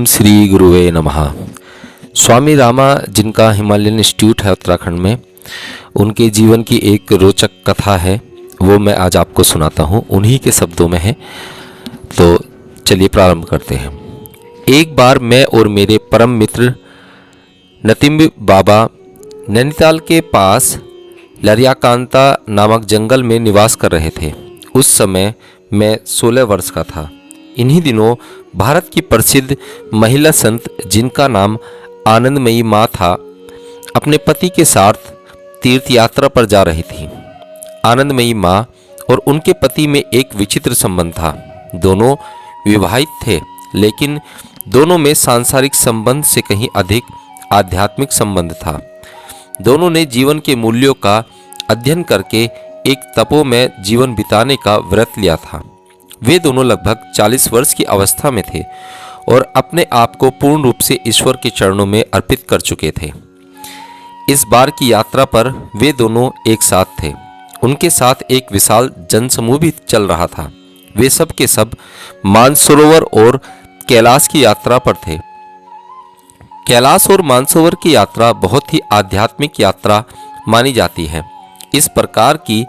ओम श्री गुरुवे नमः। स्वामी रामा, जिनका हिमालयन इंस्टीट्यूट है उत्तराखंड में, उनके जीवन की एक रोचक कथा है, वो मैं आज आपको सुनाता हूँ। उन्हीं के शब्दों में है, तो चलिए प्रारंभ करते हैं। एक बार मैं और मेरे परम मित्र नतिम्ब बाबा नैनीताल के पास लरियाकांता नामक जंगल में निवास कर रहे थे। उस समय मैं 16 वर्ष का था। इन्हीं दिनों भारत की प्रसिद्ध महिला संत, जिनका नाम आनंदमयी माँ था, अपने पति के साथ तीर्थ यात्रा पर जा रही थी। आनंदमयी माँ और उनके पति में एक विचित्र संबंध था। दोनों विवाहित थे, लेकिन दोनों में सांसारिक संबंध से कहीं अधिक आध्यात्मिक संबंध था। दोनों ने जीवन के मूल्यों का अध्ययन करके एक तपोमय जीवन बिताने का व्रत लिया था। वे दोनों लगभग 40 वर्ष की अवस्था में थे और अपने आप को पूर्ण रूप से ईश्वर के चरणों में अर्पित कर चुके थे। इस बार की यात्रा पर वे दोनों एक साथ थे। उनके साथ एक विशाल जनसमूह भी चल रहा था। वे सब के सब मानसरोवर और कैलाश की यात्रा पर थे। कैलाश और मानसरोवर की यात्रा बहुत ही आध्यात्मिक यात्रा मानी जाती है। इस प्रकार की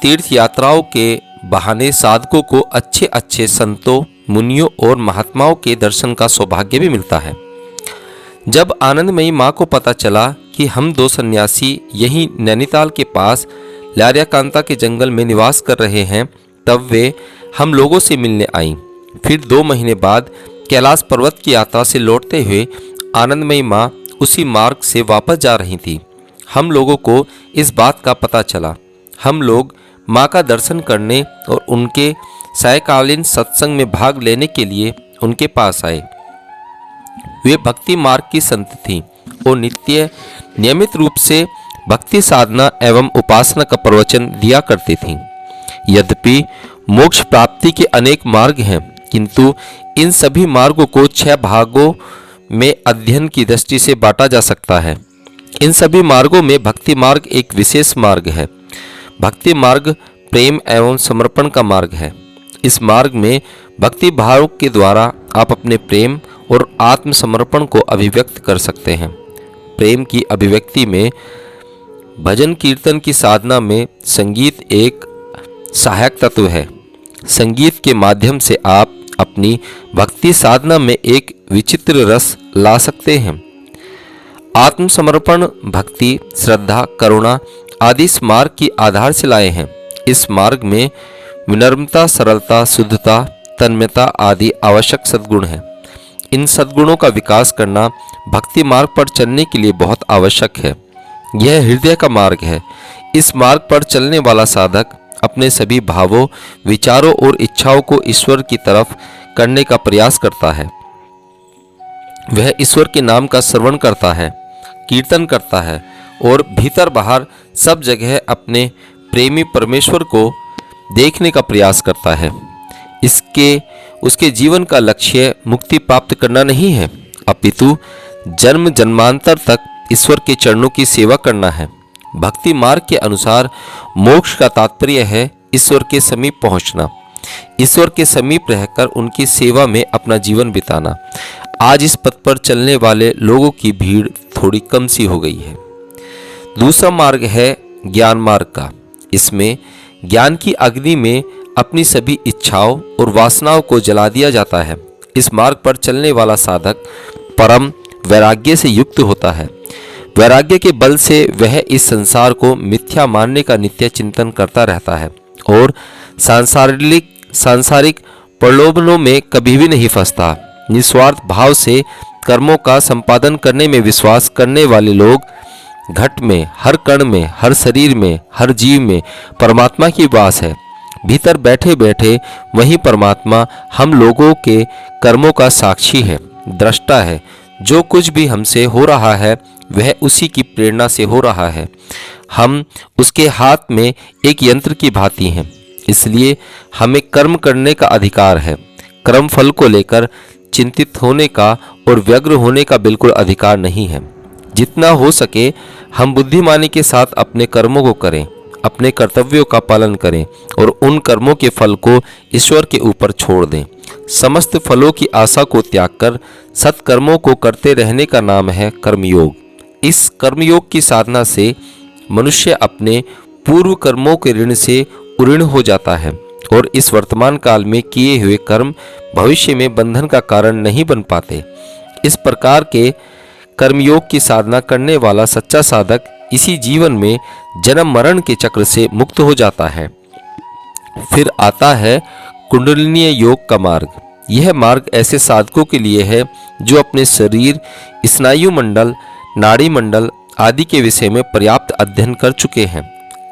तीर्थ यात्राओं के बहाने साधकों को अच्छे अच्छे संतों, मुनियों और महात्माओं के दर्शन का सौभाग्य भी मिलता है। जब आनंदमयी माँ को पता चला कि हम दो सन्यासी यहीं नैनीताल के पास लरियाकांता के जंगल में निवास कर रहे हैं, तब वे हम लोगों से मिलने आईं। फिर 2 महीने बाद कैलाश पर्वत की यात्रा से लौटते हुए आनंदमयी माँ उसी मार्ग से वापस जा रही थी। हम लोगों को इस बात का पता चला। हम लोग माँ का दर्शन करने और उनके सायकालीन सत्संग में भाग लेने के लिए उनके पास आए। वे भक्ति मार्ग की संत थीं और नियमित रूप से भक्ति साधना एवं उपासना का प्रवचन दिया करती थीं। यद्यपि मोक्ष प्राप्ति के अनेक मार्ग हैं, किंतु इन सभी मार्गों को 6 भागों में अध्ययन की दृष्टि से बांटा जा सकता है। इन सभी मार्गों में भक्ति मार्ग एक विशेष मार्ग है। भक्ति मार्ग प्रेम एवं समर्पण का मार्ग है। इस मार्ग में भक्ति भाव के द्वारा आप अपने प्रेम और आत्मसमर्पण को अभिव्यक्त कर सकते हैं। प्रेम की अभिव्यक्ति में भजन कीर्तन की साधना में संगीत एक सहायक तत्व है। संगीत के माध्यम से आप अपनी भक्ति साधना में एक विचित्र रस ला सकते हैं। आत्मसमर्पण, भक्ति, श्रद्धा, करुणा आदि इस मार्ग की आधारशिलाएं हैं। इस मार्ग में विनम्रता, सरलता, शुद्धता, तन्मयता आदि आवश्यक सद्गुण हैं। इन सद्गुणों का विकास करना भक्ति मार्ग पर चलने के लिए बहुत आवश्यक है। यह हृदय का मार्ग है। इस मार्ग पर चलने वाला साधक अपने सभी भावों, विचारों और इच्छाओं को ईश्वर की तरफ करने का प्रयास करता है। वह ईश्वर के नाम का श्रवण करता है, कीर्तन करता है और भीतर बाहर सब जगह अपने प्रेमी परमेश्वर को देखने का प्रयास करता है। उसके जीवन का लक्ष्य मुक्ति प्राप्त करना नहीं है, अपितु जन्म जन्मांतर तक ईश्वर के चरणों की सेवा करना है। भक्ति मार्ग के अनुसार मोक्ष का तात्पर्य है ईश्वर के समीप पहुंचना, ईश्वर के समीप रहकर उनकी सेवा में अपना जीवन बिताना। आज इस पथ पर चलने वाले लोगों की भीड़ थोड़ी कम सी हो गई है। दूसरा मार्ग है ज्ञान मार्ग का। इसमें ज्ञान की अग्नि में अपनी सभी इच्छाओं और वासनाओं को जला दिया जाता है। इस मार्ग पर चलने वाला साधक परम वैराग्य से युक्त होता है। वैराग्य के बल से वह इस संसार को मिथ्या मानने का नित्य चिंतन करता रहता है और सांसारिक प्रलोभनों में कभी भी नहीं फंसता। निस्वार्थ भाव से कर्मों का संपादन करने में विश्वास करने वाले लोग घट में, हर कण में, हर शरीर में, हर जीव में परमात्मा की वास है। भीतर बैठे बैठे वही परमात्मा हम लोगों के कर्मों का साक्षी है, दृष्टा है। जो कुछ भी हमसे हो रहा है वह उसी की प्रेरणा से हो रहा है। हम उसके हाथ में एक यंत्र की भांति हैं। इसलिए हमें कर्म करने का अधिकार है। कर्म फल को लेकर चिंतित होने का और व्यग्र होने का बिल्कुल अधिकार नहीं है। जितना हो सके हम बुद्धिमानी के साथ अपने कर्मों को करें, अपने कर्तव्यों का पालन करें और उन कर्मों के फल को ईश्वर के ऊपर छोड़ दें। समस्त फलों की आशा को त्याग कर सत्कर्मों को करते रहने का नाम है कर्मयोग। इस कर्मयोग की साधना से मनुष्य अपने पूर्व कर्मों के ऋण से उऋण हो जाता है और इस वर्तमान काल में किए हुए कर्म भविष्य में बंधन का कारण नहीं बन पाते। इस प्रकार के कर्मयोग की साधना करने वाला सच्चा साधक इसी जीवन में जन्म मरण के चक्र से मुक्त हो जाता है। फिर आता है कुंडलिनी योग का मार्ग। यह मार्ग ऐसे साधकों के लिए है जो अपने शरीर, स्नायु मंडल, नाड़ी मंडल आदि के विषय में पर्याप्त अध्ययन कर चुके हैं।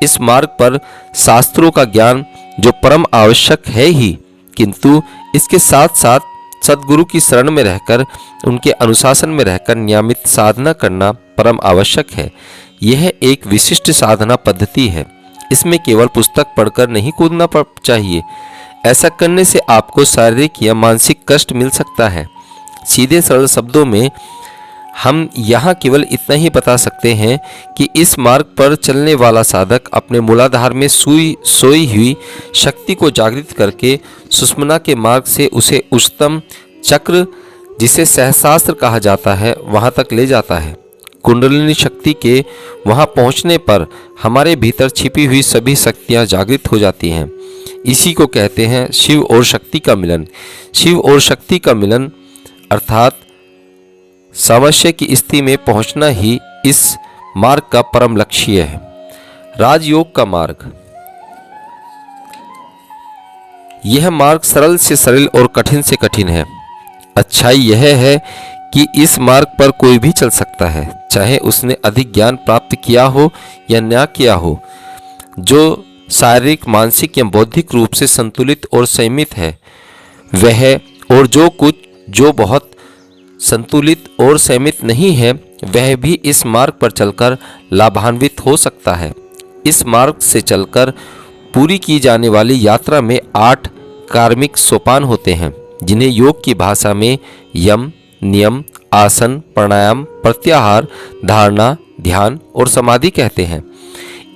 इस मार्ग पर शास्त्रों का ज्ञान जो परम आवश्यक है ही, किंतु इसके साथ साथ सद्गुरु की शरण में रहकर उनके अनुशासन में रहकर नियमित साधना करना परम आवश्यक है। यह एक विशिष्ट साधना पद्धति है। इसमें केवल पुस्तक पढ़कर नहीं कूदना चाहिए। ऐसा करने से आपको शारीरिक या मानसिक कष्ट मिल सकता है। सीधे सरल शब्दों में हम यहाँ केवल इतना ही बता सकते हैं कि इस मार्ग पर चलने वाला साधक अपने मूलाधार में सोई हुई शक्ति को जागृत करके सुषुम्ना के मार्ग से उसे उच्चतम चक्र, जिसे सहस्रास्त्र कहा जाता है, वहाँ तक ले जाता है। कुंडलिनी शक्ति के वहाँ पहुँचने पर हमारे भीतर छिपी हुई सभी शक्तियाँ जागृत हो जाती हैं। इसी को कहते हैं शिव और शक्ति का मिलन। शिव और शक्ति का मिलन अर्थात सामर्थ्य की स्थिति में पहुंचना ही इस मार्ग का परम लक्ष्य है। राजयोग का मार्ग। यह मार्ग सरल से सरल और कठिन से कठिन है। अच्छाई यह है कि इस मार्ग पर कोई भी चल सकता है, चाहे उसने अधिक ज्ञान प्राप्त किया हो या न किया हो। जो शारीरिक, मानसिक या बौद्धिक रूप से संतुलित और संयमित है वह, और जो बहुत संतुलित और संयमित नहीं है वह भी इस मार्ग पर चलकर लाभान्वित हो सकता है। इस मार्ग से चलकर पूरी की जाने वाली यात्रा में 8 कार्मिक सोपान होते हैं, जिन्हें योग की भाषा में यम, नियम, आसन, प्राणायाम, प्रत्याहार, धारणा, ध्यान और समाधि कहते हैं।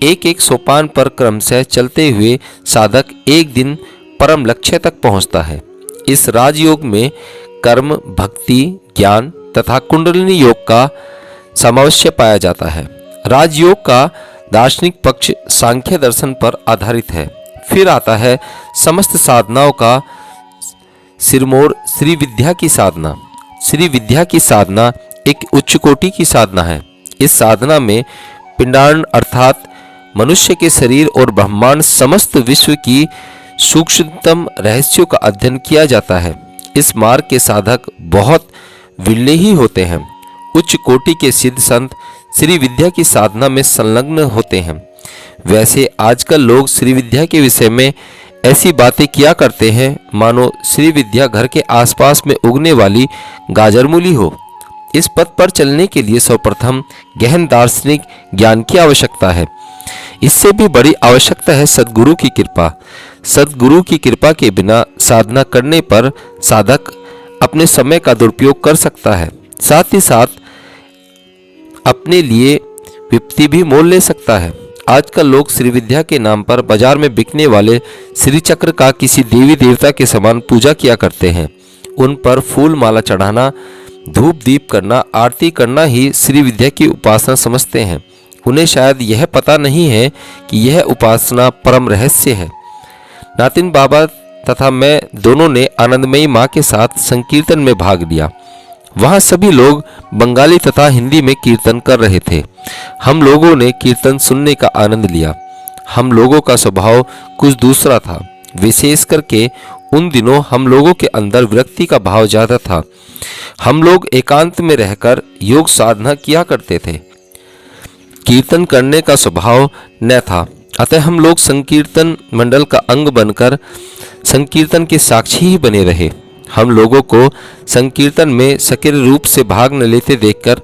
एक एक सोपान पर क्रमशः चलते हुए साधक एक दिन परम लक्ष्य तक पहुंचता है। इस राजयोग में कर्म, भक्ति, ज्ञान तथा कुंडलिनी योग का समावेश पाया जाता है। राजयोग का दार्शनिक पक्ष सांख्य दर्शन पर आधारित है। फिर आता है समस्त साधनाओं का सिरमौर श्री विद्या की साधना। श्री विद्या की साधना एक उच्च कोटि की साधना है। इस साधना में पिंडांड अर्थात मनुष्य के शरीर और ब्रह्मांड समस्त विश्व की सूक्ष्मतम रहस्यों का अध्ययन किया जाता है। इस मार्ग के साधक बहुत विरले ही होते हैं। उच्च कोटि के सिद्ध संत श्री विद्या की साधना में संलग्न होते हैं। वैसे आजकल लोग श्री विद्या के विषय में ऐसी बातें किया करते हैं मानो श्री विद्या घर के आसपास में उगने वाली गाजरमूली हो। इस पथ पर चलने के लिए सर्वप्रथम गहन दार्शनिक ज्ञान की आवश्यकता है। इससे भी बड़ी आवश्यकता है सद्गुरु की कृपा। सद्गुरु की कृपा के बिना साधना करने पर साधक अपने समय का दुरुपयोग कर सकता है, साथ ही साथ अपने लिए विपत्ति भी मोल ले सकता है। आजकल लोग श्री विद्या के नाम पर बाजार में बिकने वाले श्री चक्र का किसी देवी देवता के समान पूजा किया करते हैं। उन पर फूल माला चढ़ाना, धूप दीप करना, आरती करना ही श्री विद्या की उपासना समझते हैं। उन्हें शायद यह पता नहीं है कि यह उपासना परम रहस्य है। नातिन बाबा तथा मैं दोनों ने आनंदमयी माँ के साथ संकीर्तन में भाग लिया। वहाँ सभी लोग बंगाली तथा हिंदी में कीर्तन कर रहे थे। हम लोगों ने कीर्तन सुनने का आनंद लिया। हम लोगों का स्वभाव कुछ दूसरा था। विशेष करके उन दिनों हम लोगों के अंदर विरक्ति का भाव ज़्यादा था। हम लोग एकांत में रहकर योग साधना किया करते थे। कीर्तन करने का स्वभाव न था, अतः हम लोग संकीर्तन मंडल का अंग बनकर संकीर्तन के साक्षी ही बने रहे। हम लोगों को संकीर्तन में सक्रिय रूप से भाग न लेते देखकर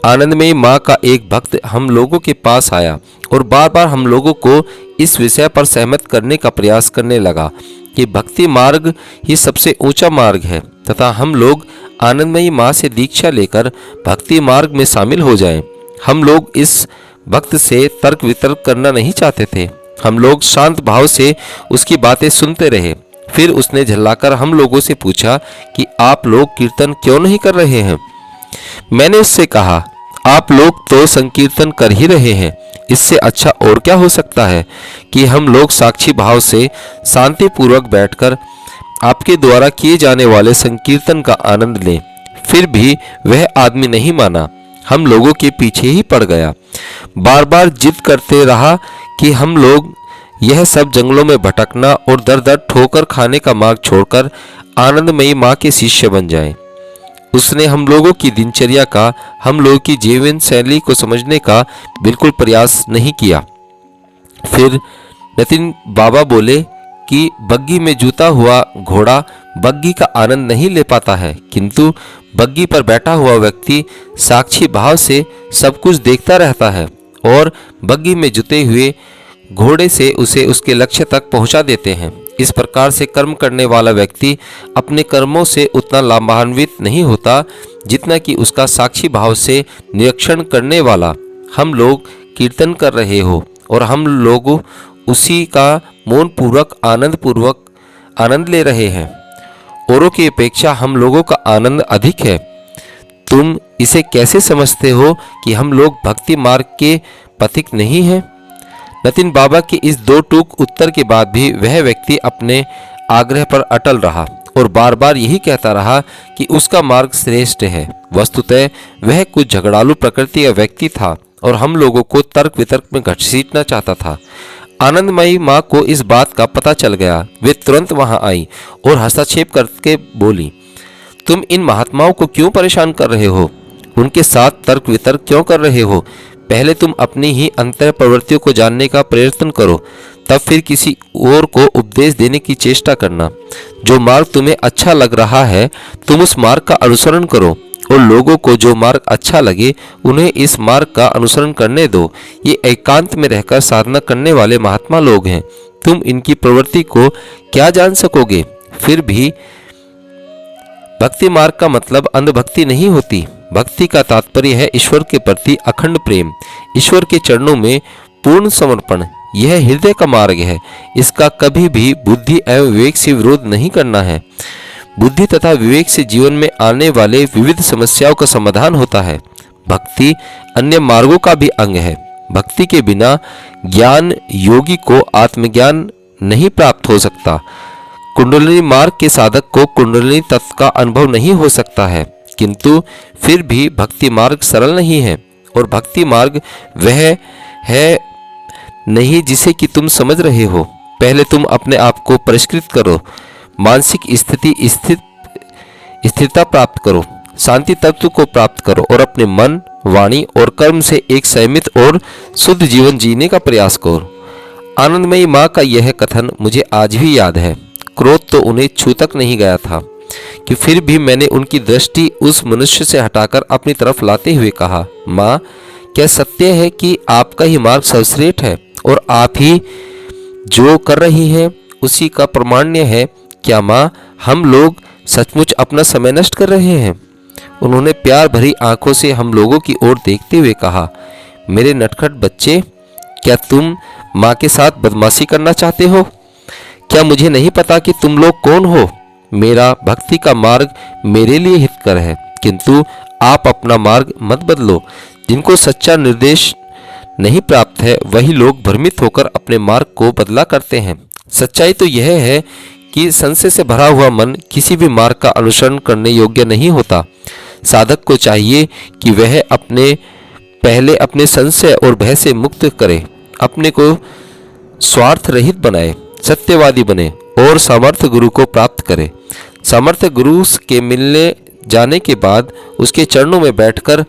आनंदमयी माँ का एक भक्त हम लोगों के पास आया और बार बार हम लोगों को इस विषय पर सहमत करने का प्रयास करने लगा कि भक्ति मार्ग ही सबसे ऊंचा मार्ग है तथा हम लोग आनंदमयी माँ से दीक्षा लेकर भक्ति मार्ग में शामिल हो जाएं। हम लोग इस भक्त से तर्क वितर्क करना नहीं चाहते थे। हम लोग शांत भाव से उसकी बातें सुनते रहे। फिर उसने झल्लाकर हम लोगों से पूछा कि आप लोग कीर्तन क्यों नहीं कर रहे हैं। मैंने उससे कहा, आप लोग तो संकीर्तन कर ही रहे हैं, इससे अच्छा और क्या हो सकता है कि हम लोग साक्षी भाव से शांतिपूर्वक बैठकर आपके द्वारा किए जाने वाले संकीर्तन का आनंद लें। फिर भी वह आदमी नहीं माना, हम लोगों के पीछे ही पड़ गया। बार बार जिद करते रहा कि हम लोग यह सब जंगलों में भटकना और दर दर ठोकर खाने का मार्ग छोड़कर आनंदमयी माँ के शिष्य बन जाएं। उसने हम लोगों की दिनचर्या का, हम लोगों की जीवन शैली को समझने का बिल्कुल प्रयास नहीं किया। फिर नितिन बाबा बोले कि बग्गी में जूता हुआ घोड़ा बग्गी का आनंद नहीं ले पाता है, किंतु बग्गी पर बैठा हुआ व्यक्ति साक्षी भाव से सब कुछ देखता रहता है और बग्गी में जुते हुए घोड़े से उसे उसके लक्ष्य तक पहुंचा देते हैं। इस प्रकार से कर्म करने वाला व्यक्ति अपने कर्मों से उतना लाभान्वित नहीं होता जितना कि उसका साक्षी भाव से निरीक्षण करने वाला। हम लोग कीर्तन कर रहे हो और हम लोग उसी का मौन पूर्वक आनंद ले रहे हैं। औरों की अपेक्षा हम लोगों का आनंद अधिक है। तुम इसे कैसे समझते हो कि हम लोग भक्ति मार्ग के पथिक नहीं हैं? नितिन बाबा के इस दो टूक उत्तर के बाद भी वह व्यक्ति अपने आग्रह पर अटल रहा और बार बार यही कहता रहा कि उसका मार्ग श्रेष्ठ है। वस्तुतः वह कुछ झगड़ालू प्रकृति का व्यक्ति था और हम लोगों को तर्क वितर्क में घसीटना चाहता था। आनंदमयी माँ को इस बात का पता चल गया। वे तुरंत वहां आई और हस्तक्षेप करके बोली, तुम इन महात्माओं को क्यों परेशान कर रहे हो? उनके साथ तर्क वितर्क क्यों कर रहे हो? पहले तुम अपनी ही अंतर प्रवृत्तियों को जानने का प्रयत्न करो, तब फिर किसी और को उपदेश देने की चेष्टा करना। जो मार्ग तुम्हें अच्छा लग रहा है तुम उस मार्ग का अनुसरण करो और लोगों को जो मार्ग अच्छा लगे उन्हें इस मार्ग का अनुसरण करने दो। ये एकांत में रहकर साधना करने वाले महात्मा लोग हैं। तुम इनकी प्रवृत्ति को क्या जान सकोगे? फिर भी भक्ति मार्ग का मतलब अंधभक्ति नहीं होती। भक्ति का तात्पर्य है ईश्वर के प्रति अखंड प्रेम, ईश्वर के चरणों में पूर्ण समर्पण। यह हृदय का मार्ग है। इसका कभी भी बुद्धि एवं विवेक से विरोध नहीं करना है। बुद्धि तथा विवेक से जीवन में आने वाले विविध समस्याओं का समाधान होता है। भक्ति अन्य मार्गों का भी अंग है। भक्ति के बिना ज्ञान योगी को आत्मज्ञान नहीं प्राप्त हो सकता। कुंडलिनी मार्ग के साधक को कुंडलिनी तत्व का अनुभव नहीं हो सकता है, किंतु फिर भी भक्ति मार्ग सरल नहीं है और भक्ति मार्ग वह है नहीं जिसे कि तुम समझ रहे हो। पहले तुम अपने आप को परिष्कृत करो, मानसिक स्थिरता प्राप्त करो, शांति तत्व को प्राप्त करो और अपने मन, वाणी और कर्म से एक संयमित और शुद्ध जीवन जीने का प्रयास करो। आनंदमयी माँ का यह कथन मुझे आज भी याद है। क्रोध तो उन्हें छू तक नहीं गया था कि फिर भी मैंने उनकी दृष्टि उस मनुष्य से हटाकर अपनी तरफ लाते हुए कहा, माँ, क्या सत्य है कि आपका ही मार्ग सर्वश्रेष्ठ है और आप ही जो कर रही हैं उसी का प्रमाण्य है? क्या माँ, हम लोग सचमुच अपना समय नष्ट कर रहे हैं? उन्होंने प्यार भरी आंखों से हम लोगों की ओर देखते हुए कहा, मेरे नटखट बच्चे, क्या तुम माँ के साथ बदमाशी करना चाहते हो? क्या मुझे नहीं पता कि तुम लोग कौन हो? मेरा भक्ति का मार्ग मेरे लिए हितकर है, किंतु आप अपना मार्ग मत बदलो। जिनको सच्चा निर्देश नहीं प्राप्त है वही लोग भ्रमित होकर अपने मार्ग को बदला करते हैं। सच्चाई तो यह है कि संशय से भरा हुआ मन किसी भी मार्ग का अनुसरण करने योग्य नहीं होता। साधक को चाहिए कि वह पहले अपने संशय और भय से मुक्त करे, अपने को स्वार्थ रहित बनाए, सत्यवादी बने और सामर्थ्य गुरु को प्राप्त करे। सामर्थ्य गुरु के मिलने जाने के बाद उसके चरणों में बैठकर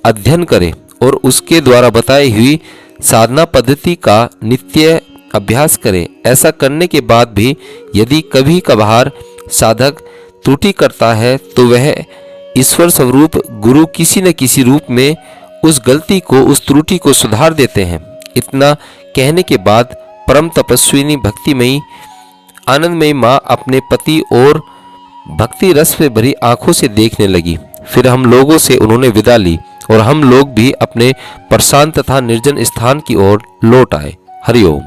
अध्ययन करे और उसके द्वारा बताई हुई साधना पद्धति का नित्य अभ्यास करे। ऐसा करने के बाद भी यदि कभी कभार साधक त्रुटि करता है तो वह ईश्वर स्वरूप गुरु किसी न किसी रूप में उस गलती को, उस त्रुटि को सुधार देते हैं। इतना कहने के बाद परम तपस्विनी भक्तिमयी आनंदमयी माँ अपने पति और भक्ति रस से भरी आंखों से देखने लगी। फिर हम लोगों से उन्होंने विदा ली और हम लोग भी अपने प्रशांत तथा निर्जन स्थान की ओर लौट आए। हरिओम।